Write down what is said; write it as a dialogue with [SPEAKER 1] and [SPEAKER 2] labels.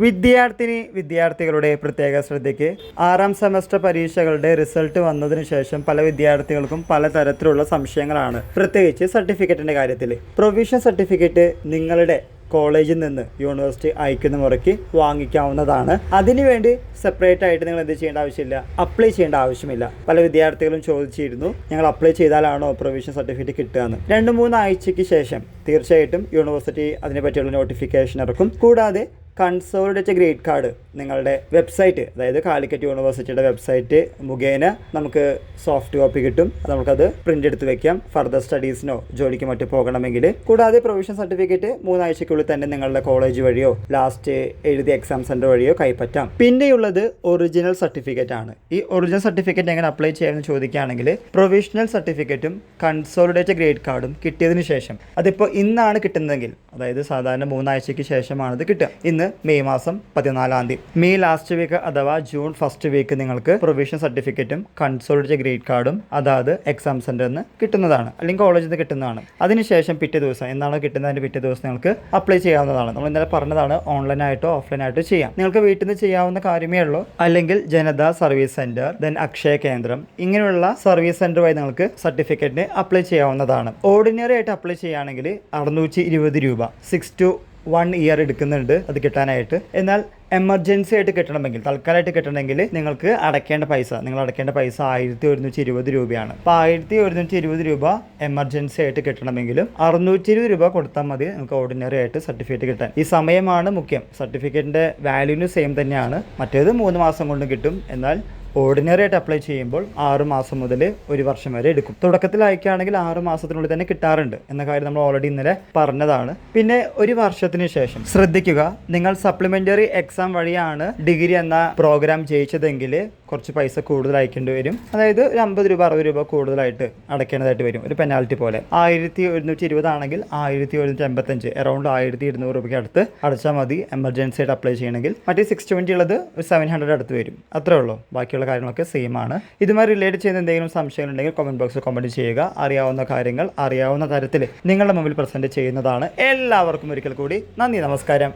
[SPEAKER 1] വിദ്യാർത്ഥികളുടെ പ്രത്യേക ശ്രദ്ധയ്ക്ക് 6ാം സെമസ്റ്റർ പരീക്ഷകളുടെ റിസൾട്ട് വന്നതിന് ശേഷം പല വിദ്യാർത്ഥികൾക്കും പലതരത്തിലുള്ള സംശയങ്ങളാണ്, പ്രത്യേകിച്ച് സർട്ടിഫിക്കറ്റിൻ്റെ കാര്യത്തിൽ. പ്രൊവിഷൻ സർട്ടിഫിക്കറ്റ് നിങ്ങളുടെ കോളേജിൽ നിന്ന് യൂണിവേഴ്സിറ്റി അയക്കുന്ന മുറയ്ക്ക് വാങ്ങിക്കാവുന്നതാണ്. അതിനുവേണ്ടി സെപ്പറേറ്റ് ആയിട്ട് നിങ്ങൾ എന്ത് ചെയ്യേണ്ട ആവശ്യമില്ല, അപ്ലൈ ചെയ്യേണ്ട ആവശ്യമില്ല. പല വിദ്യാർത്ഥികളും ചോദിച്ചിരുന്നു, ഞങ്ങൾ അപ്ലൈ ചെയ്താലാണോ പ്രൊവിഷൻ സർട്ടിഫിക്കറ്റ് കിട്ടുക എന്ന്. 2-3 ആഴ്ചയ്ക്ക് ശേഷം തീർച്ചയായിട്ടും യൂണിവേഴ്സിറ്റി അതിനെപ്പറ്റിയുള്ള നോട്ടിഫിക്കേഷൻ ഇറക്കും. കൂടാതെ കൺസോളിഡേറ്റ് ഗ്രേഡ് കാർഡ് നിങ്ങളുടെ വെബ്സൈറ്റ്, അതായത് കാലിക്കറ്റ് യൂണിവേഴ്സിറ്റിയുടെ വെബ്സൈറ്റ് മുഖേന നമുക്ക് സോഫ്റ്റ് കോപ്പി കിട്ടും. നമുക്കത് പ്രിൻ്റ് എടുത്ത് വെക്കാം ഫർദർ സ്റ്റഡീസിനോ ജോലിക്ക് മറ്റു പോകണമെങ്കിൽ. കൂടാതെ പ്രൊവിഷൻ സർട്ടിഫിക്കറ്റ് 3 ആഴ്ചയ്ക്കുള്ളിൽ തന്നെ നിങ്ങളുടെ കോളേജ് വഴിയോ ലാസ്റ്റ് എഴുതിയ എക്സാം സെൻറ്റർ വഴിയോ കൈപ്പറ്റാം. പിന്നെയുള്ളത് ഒറിജിനൽ സർട്ടിഫിക്കറ്റ് ആണ്. ഈ ഒറിജിനൽ സർട്ടിഫിക്കറ്റ് എങ്ങനെ അപ്ലൈ ചെയ്യാമെന്ന് ചോദിക്കുകയാണെങ്കിൽ പ്രൊവിഷണൽ സർട്ടിഫിക്കറ്റും കൺസോളിഡേറ്റ് ഗ്രേഡ് കാർഡും കിട്ടിയതിന് ശേഷം, അതിപ്പോൾ ഇന്നാണ് കിട്ടുന്നതെങ്കിൽ, അതായത് സാധാരണ 3 ആഴ്ചയ്ക്ക് ശേഷമാണിത് കിട്ടുക. ഇന്ന് മെയ് മാസം 14-ാം തീയതി, മെയ് ലാസ്റ്റ് വീക്ക് അഥവാ ജൂൺ ഫസ്റ്റ് വീക്ക് നിങ്ങൾക്ക് പ്രൊവിഷൻ സർട്ടിഫിക്കറ്റും കൺസോളിഡേറ്റ് ഗ്രേഡ് കാർഡും അതായത് എക്സാം സെന്ററിൽ നിന്ന് കിട്ടുന്നതാണ്, അല്ലെങ്കിൽ കോളേജിൽ നിന്ന് കിട്ടുന്നതാണ്. അതിനുശേഷം പിറ്റേ ദിവസം എന്നാണോ കിട്ടുന്നതിൻ്റെ പിറ്റേ ദിവസം നിങ്ങൾക്ക് അപ്ലൈ ചെയ്യാവുന്നതാണ്. നമ്മൾ ഇന്നലെ പറഞ്ഞതാണ്, ഓൺലൈനായിട്ടോ ഓഫ്ലൈനായിട്ടോ ചെയ്യാം. നിങ്ങൾക്ക് വീട്ടിൽ നിന്ന് ചെയ്യാവുന്ന കാര്യമേ ഉള്ളൂ. അല്ലെങ്കിൽ Janata service centre, then Akshaya കേന്ദ്രം, ഇങ്ങനെയുള്ള സർവീസ് സെന്റർ വഴി നിങ്ങൾക്ക് സർട്ടിഫിക്കറ്റിന് അപ്ലൈ ചെയ്യാവുന്നതാണ്. ഓർഡിനറി ആയിട്ട് അപ്ലൈ ചെയ്യുകയാണെങ്കിൽ 620 രൂപ 6 to 1 ഇയർ എടുക്കുന്നുണ്ട് അത് കിട്ടാനായിട്ട്. എന്നാൽ എമർജൻസി ആയിട്ട് കിട്ടണമെങ്കിൽ, തൽക്കാലമായിട്ട് കിട്ടണമെങ്കിൽ നിങ്ങൾക്ക് അടയ്ക്കേണ്ട പൈസ 1120 രൂപയാണ്. അപ്പോൾ 1120 രൂപ എമർജൻസി ആയിട്ട് കിട്ടണമെങ്കിലും 620 രൂപ കൊടുത്താൽ മതി നിങ്ങൾക്ക് ഓർഡിനറി ആയിട്ട് സർട്ടിഫിക്കറ്റ് കിട്ടാൻ. ഈ സമയമാണ് മുഖ്യം. സർട്ടിഫിക്കറ്റിൻ്റെ വാല്യൂന് സെയിം തന്നെയാണ്. മറ്റേത് 3 മാസം കൊണ്ട് കിട്ടും. എന്നാൽ ഓർഡിനറി ആയിട്ട് അപ്ലൈ ചെയ്യുമ്പോൾ 6 മാസം മുതൽ 1 വർഷം വരെ എടുക്കും. തുടക്കത്തിൽ അയക്കുകയാണെങ്കിൽ 6 മാസത്തിനുള്ളിൽ തന്നെ കിട്ടാറുണ്ട് എന്ന കാര്യം നമ്മൾ ഓൾറെഡി ഇന്നലെ പറഞ്ഞതാണ്. പിന്നെ 1 വർഷത്തിന് ശേഷം ശ്രദ്ധിക്കുക, നിങ്ങൾ സപ്ലിമെൻ്ററി എക്സാം വഴിയാണ് ഡിഗ്രി എന്ന പ്രോഗ്രാം ജയിച്ചതെങ്കിൽ കുറച്ച് പൈസ കൂടുതൽ അയക്കേണ്ടി വരും. അതായത് 50 രൂപ 60 രൂപ കൂടുതലായിട്ട് അടയ്ക്കേണ്ടതായിട്ട് വരും, ഒരു പെനാൽറ്റി പോലെ. 1120 ആണെങ്കിൽ 1185, അറൗണ്ട് 1200 രൂപയ്ക്ക് അടുത്ത് അടച്ചാൽ മതി എമർജൻസി ആയിട്ട് അപ്ലൈ ചെയ്യണമെങ്കിൽ. മറ്റേ 620 ഉള്ളത് ഒരു 700 അടുത്ത് വരും. അത്രേ ഉള്ളൂ. ബാക്കിയുള്ള കാര്യങ്ങളൊക്കെ സെയിം ആണ്. ഇതുമായി റിലേറ്റ് ചെയ്യുന്ന എന്തെങ്കിലും സംശയങ്ങളുണ്ടെങ്കിൽ കമൻറ്റ് ബോക്സിൽ കമൻറ്റ് ചെയ്യുക. അറിയാവുന്ന കാര്യങ്ങൾ അറിയാവുന്ന തരത്തിൽ നിങ്ങളുടെ മുമ്പിൽ പ്രസൻറ്റ് ചെയ്യുന്നതാണ്. എല്ലാവർക്കും ഒരിക്കൽ കൂടി നന്ദി, നമസ്കാരം.